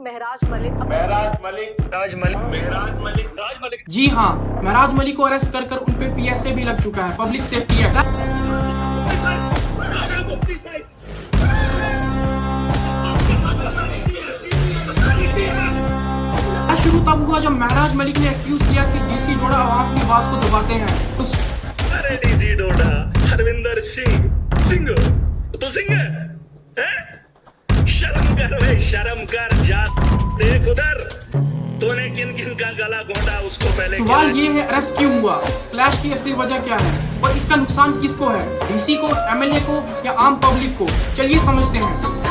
महराज मलिक जी हाँ, महराज मलिक को अरेस्ट कर कर उन पे पीएसए भी लग चुका है, पब्लिक सेफ्टी एक्ट। शुरू तब हुआ जब महराज मलिक ने एक्यूज किया कि डीसी डोडा आवाम की आवाज को दबाते हैं। तो अरे डीसी डोडा हरविंदर सिंह तो सिंह है? शर्म कर भाई, शर्म कर। जा देख उधर, तूने किन किन का गला घोंटा उसको पहले। सवाल ये है, अरेस्ट क्यों हुआ, क्लैश की असली वजह क्या है और इसका नुकसान किसको है, डीसी को, एमएलए को या आम पब्लिक को? चलिए समझते हैं।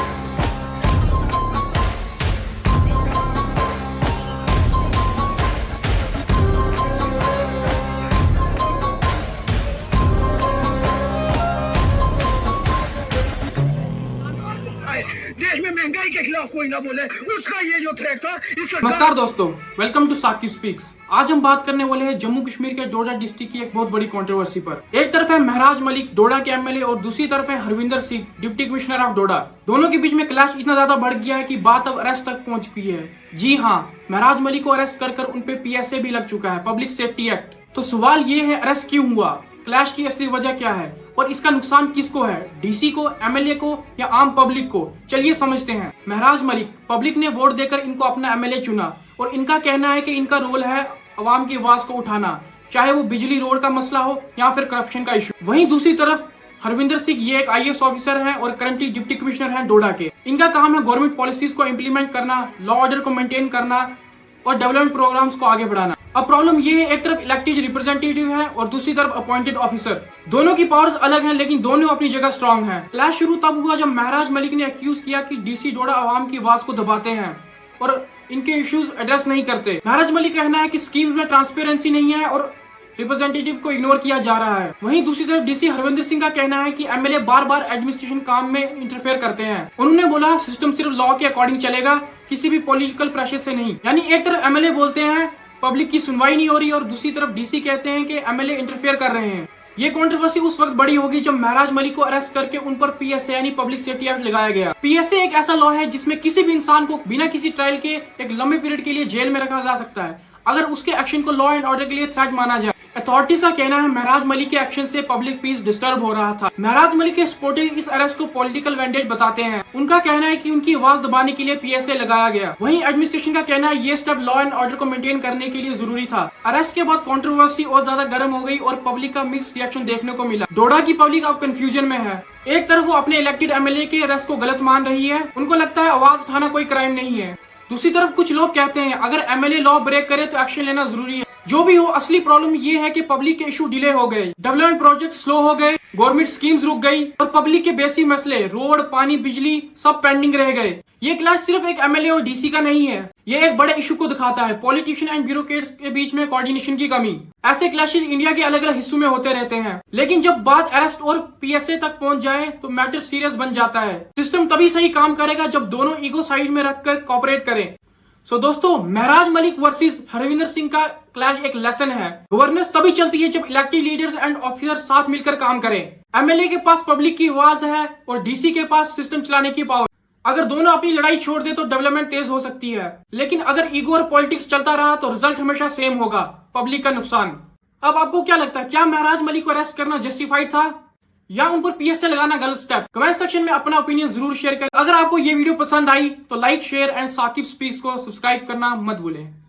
देश में महंगाई के खिलाफ कोई ना बोले, उसका ये जो थ्रेट था। नमस्कार दोस्तों, वेलकम टू साकिब स्पीक्स। आज हम बात करने वाले हैं जम्मू कश्मीर के डोडा डिस्ट्रिक्ट की एक बहुत बड़ी कंट्रोवर्सी पर। एक तरफ है महराज मलिक, डोडा के एमएलए, और दूसरी तरफ है Harvinder Singh, deputy commissioner of Doda. दोनों के बीच में क्लैश इतना ज्यादा बढ़ गया है कि बात अब अरेस्ट तक पहुंच गई है। जी हाँ, महराज मलिक को अरेस्ट कर कर उन पे पीएसए भी लग चुका है, पब्लिक सेफ्टी एक्ट। तो सवाल ये है, अरेस्ट क्यों हुआ, क्लैश की असली वजह क्या है और इसका नुकसान किसको है, डीसी को, एमएलए को या आम पब्लिक को? चलिए समझते हैं। महराज मलिक, पब्लिक ने वोट देकर इनको अपना एमएलए चुना और इनका कहना है कि इनका रोल है आवाम की आवाज को उठाना, चाहे वो बिजली रोड का मसला हो या फिर करप्शन का इशू। वहीं दूसरी तरफ हरविंदर सिंह, ये एक आईएएस ऑफिसर हैं और करंटली डिप्टी कमिश्नर हैं डोडा के। इनका काम है गवर्नमेंट पॉलिसीज को इम्प्लीमेंट करना, लॉ ऑर्डर को मेंटेन करना और डेवलपमेंट प्रोग्राम्स को आगे बढ़ाना। अब प्रॉब्लम ये है, एक तरफ इलेक्टेड रिप्रेजेंटेटिव है और दूसरी तरफ अपॉइंटेड ऑफिसर। दोनों की पावर्स अलग हैं लेकिन दोनों अपनी जगह स्ट्रांग हैं। क्लैश शुरू तब हुआ जब महराज मलिक ने एक्यूज किया कि डीसी डोडा आवाम की आवाज को दबाते हैं और इनके इश्यूज एड्रेस नहीं करते। महराज मलिक कहना है कि स्कीम में ट्रांसपेरेंसी नहीं है और रिप्रेजेंटेटिव को इग्नोर किया जा रहा है। वहीं दूसरी तरफ डीसी हरविंदर सिंह का कहना है कि एमएलए बार बार एडमिनिस्ट्रेशन काम में इंटरफेयर करते हैं। उन्होंने बोला सिस्टम सिर्फ लॉ के अकॉर्डिंग चलेगा, किसी भी पॉलिटिकल प्रेशर से नहीं। यानी एक तरफ एमएलए बोलते हैं पब्लिक की सुनवाई नहीं हो रही और दूसरी तरफ डीसी कहते हैं कि एमएलए इंटरफेयर कर रहे हैं। ये कंट्रोवर्सी उस वक्त बड़ी होगी जब महराज मलिक को अरेस्ट करके उन पर पीएसए यानी पब्लिक सेफ्टी एक्ट लगाया गया। पीएसए एक ऐसा लॉ है जिसमें किसी भी इंसान को बिना किसी ट्रायल के एक लंबे पीरियड के लिए जेल में रखा जा सकता है अगर उसके एक्शन को लॉ एंड ऑर्डर के लिए थ्रेट माना जाए। अथॉरिटीज का कहना है महराज मलिक के एक्शन से पब्लिक पीस डिस्टर्ब हो रहा था। महराज मलिक के सपोर्टर्स इस अरेस्ट को पॉलिटिकल वेंडेट बताते हैं। उनका कहना है कि उनकी आवाज दबाने के लिए पीएसए लगाया गया। वहीं एडमिनिस्ट्रेशन का कहना है ये स्टेप लॉ एंड ऑर्डर को मेंटेन करने के लिए जरूरी था। अरेस्ट के बाद कंट्रोवर्सी और ज्यादा गर्म हो गई और पब्लिक का मिक्स्ड रिएक्शन देखने को मिला। डोडा की पब्लिक अब कंफ्यूजन में है। एक तरफ वो अपने इलेक्टेड एमएलए के अरेस्ट को गलत मान रही है, उनको लगता है आवाज उठाना कोई क्राइम नहीं है। दूसरी तरफ कुछ लोग कहते हैं अगर एमएलए लॉ ब्रेक करे तो एक्शन लेना जरूरी है। जो भी हो, असली प्रॉब्लम ये है कि पब्लिक के इशू डिले हो गए, डेवलपमेंट प्रोजेक्ट स्लो हो गए, गवर्नमेंट स्कीम्स रुक गई और पब्लिक के बेसिक मसले, रोड, पानी, बिजली सब पेंडिंग रह गए। ये क्लैश सिर्फ एक एमएलए और डीसी का नहीं है, ये एक बड़े इशू को दिखाता है, पॉलिटिशियन एंड ब्यूरोक्रेट्स के बीच में कोऑर्डिनेशन की कमी। ऐसे क्लैशेस इंडिया के अलग अलग हिस्सों में होते रहते हैं, लेकिन जब बात अरेस्ट और पीएसए तक पहुंच जाए तो मैटर सीरियस बन जाता है। सिस्टम तभी सही काम करेगा जब दोनों ईगो साइड में रखकर कॉपरेट करें। सो दोस्तों, महराज मलिक वर्सेस हरविंदर सिंह का क्लैश एक लेसन है। गवर्नेंस तभी चलती है जब इलेक्टेड लीडर्स एंड ऑफिसर साथ मिलकर काम करें। एमएलए के पास पब्लिक की आवाज है और डीसी के पास सिस्टम चलाने की पावर। अगर दोनों अपनी लड़ाई छोड़ दे तो डेवलपमेंट तेज हो सकती है, लेकिन अगर ईगो और पॉलिटिक्स चलता रहा तो रिजल्ट हमेशा सेम होगा, पब्लिक का नुकसान। अब आपको क्या लगता है, क्या महराज मलिक को अरेस्ट करना जस्टिफाइड था या उन पर पीएसए लगाना गलत स्टेप? कमेंट सेक्शन में अपना ओपिनियन जरूर शेयर करें। अगर आपको ये वीडियो पसंद आई तो like, share and Saqib speaks को सब्सक्राइब करना मत भूलें।